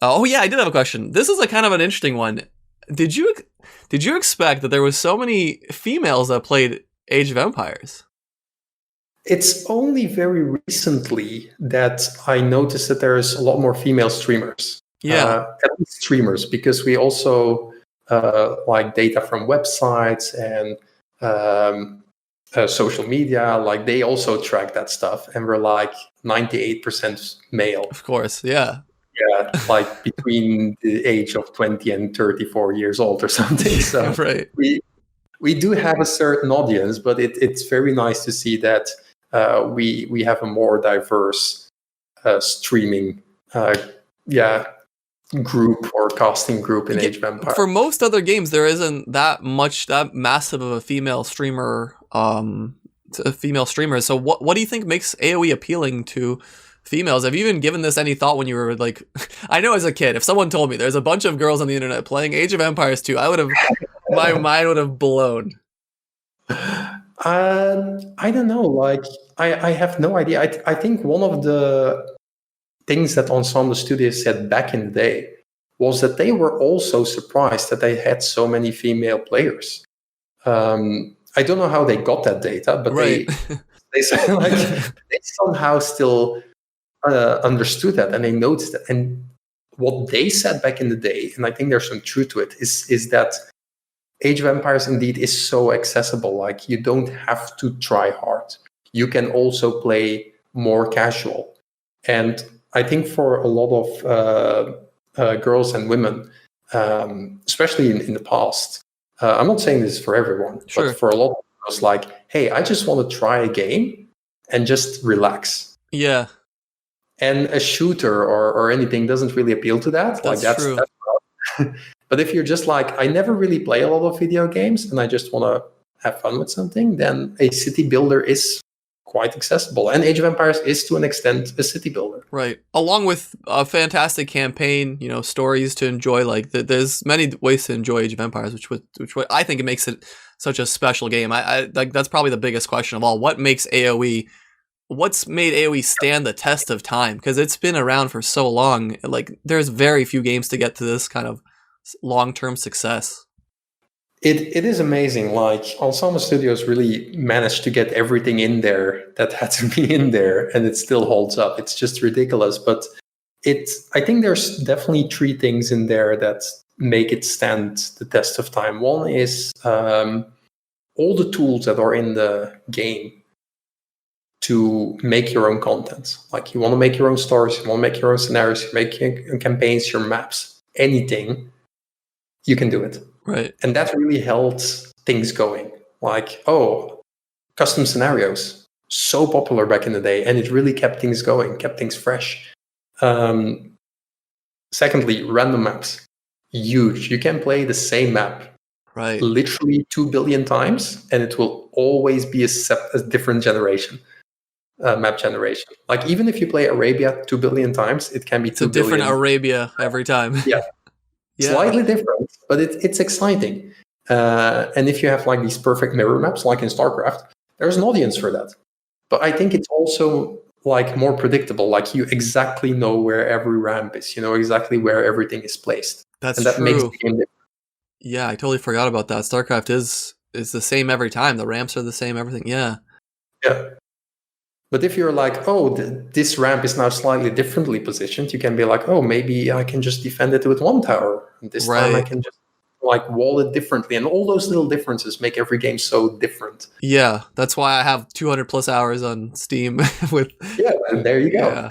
Oh yeah, I did have a question. This is a kind of an interesting one. Did you expect that there was so many females that played Age of Empires? It's only very recently that I noticed that there's a lot more female streamers. Yeah, At least streamers, because we also like data from websites and social media. Like they also track that stuff, and we're like 98% male. of course. Yeah. Yeah, like between the age of 20 and 34 years old or something. So Right. we do have a certain audience, but it's very nice to see that we have a more diverse streaming group or casting group in Age of Empires. For most other games, there isn't that massive of a female streamer. So what do you think makes AOE appealing to females? Have you even given this any thought when you were like, I know as a kid, if someone told me there's a bunch of girls on the internet playing Age of Empires 2, my mind would have blown. I don't know. Like, I have no idea. I think one of the things that Ensemble Studios said back in the day was that they were also surprised that they had so many female players. I don't know how they got that data, but right. they somehow still understood that, and they noticed it. And what they said back in the day, and I think there's some truth to it, is that Age of Empires indeed is so accessible. Like, you don't have to try hard. You can also play more casual. And I think for a lot of girls and women, especially in the past, I'm not saying this is for everyone, Sure. but for a lot of people, it's like, hey, I just want to try a game and just relax. Yeah. And a shooter or anything doesn't really appeal to that. That's true. But if you're just like, I never really play a lot of video games and I just want to have fun with something, then a city builder is quite accessible. And Age of Empires is, to an extent, a city builder. Right. Along with a fantastic campaign, stories to enjoy. Like, there's many ways to enjoy Age of Empires, which I think it makes it such a special game. I like, that's probably the biggest question of all. What's made AOE stand the test of time? Because it's been around for so long. Like, there's very few games to get to this kind of long-term success. It is amazing. Like, Ensemble Studios really managed to get everything in there that had to be in there, and it still holds up. It's just ridiculous. But I think there's definitely three things in there that make it stand the test of time. One is all the tools that are in the game to make your own content. Like, you want to make your own stories, you want to make your own scenarios, you make your campaigns, your maps, anything, you can do it. Right. And that really held things going. Like, custom scenarios, so popular back in the day, and it really kept things going, kept things fresh. Secondly, random maps, huge. You can play the same map right, literally 2 billion times, and it will always be a different generation. Map generation. Like, even if you play Arabia 2 billion times, it can be it's a different Arabia every time. Yeah. Slightly different, but it's exciting. And if you have like these perfect mirror maps, like in StarCraft, there's an audience for that. But I think it's also like more predictable. Like, you exactly know where every ramp is. You know exactly where everything is placed. That true. Makes the game different. Yeah, I totally forgot about that. StarCraft is the same every time. The ramps are the same. Everything. Yeah. Yeah. But if you're like, this ramp is now slightly differently positioned, you can be like, maybe I can just defend it with one tower. And this time I can just like wall it differently. And all those little differences make every game so different. Yeah, that's why I have 200 plus hours on Steam with. Yeah, and there you go. Yeah.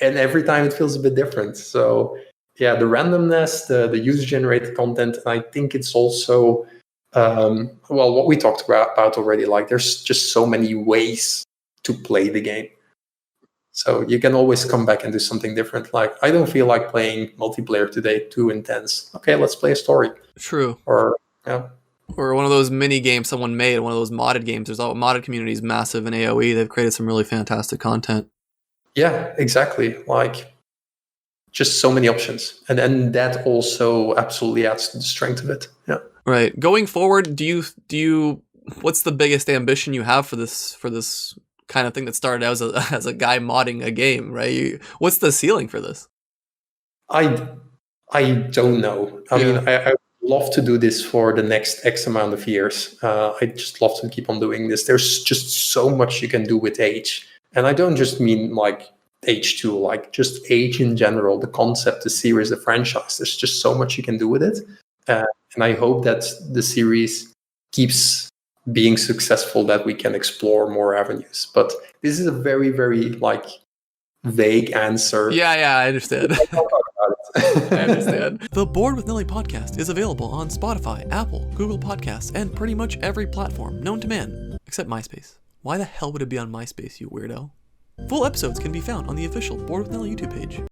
And every time it feels a bit different. So yeah, the randomness, the user-generated content, and I think it's also, what we talked about already. Like, there's just so many ways to play the game, so you can always come back and do something different. Like, I don't feel like playing multiplayer today, too intense. Okay, let's play a story. True. Or one of those mini games someone made, one of those modded games. There's a modded community is massive in AOE. They've created some really fantastic content. Yeah, exactly. Like, just so many options, and that also absolutely adds to the strength of it. Yeah. Right. Going forward, do you what's the biggest ambition you have for this kind of thing that started out as a guy modding a game, right? What's the ceiling for this? I don't know. I mean, I would love to do this for the next X amount of years. I just love to keep on doing this. There's just so much you can do with Age. And I don't just mean like Age 2, like just Age in general, the concept, the series, the franchise. There's just so much you can do with it. And I hope that the series keeps being successful, that we can explore more avenues. But this is a very, very like vague answer. Yeah, I understand. I understand. The Bored With Nelly podcast is available on Spotify, Apple, Google Podcasts, and pretty much every platform known to man, except MySpace. Why the hell would it be on MySpace, you weirdo? Full episodes can be found on the official Bored With Nelly YouTube page.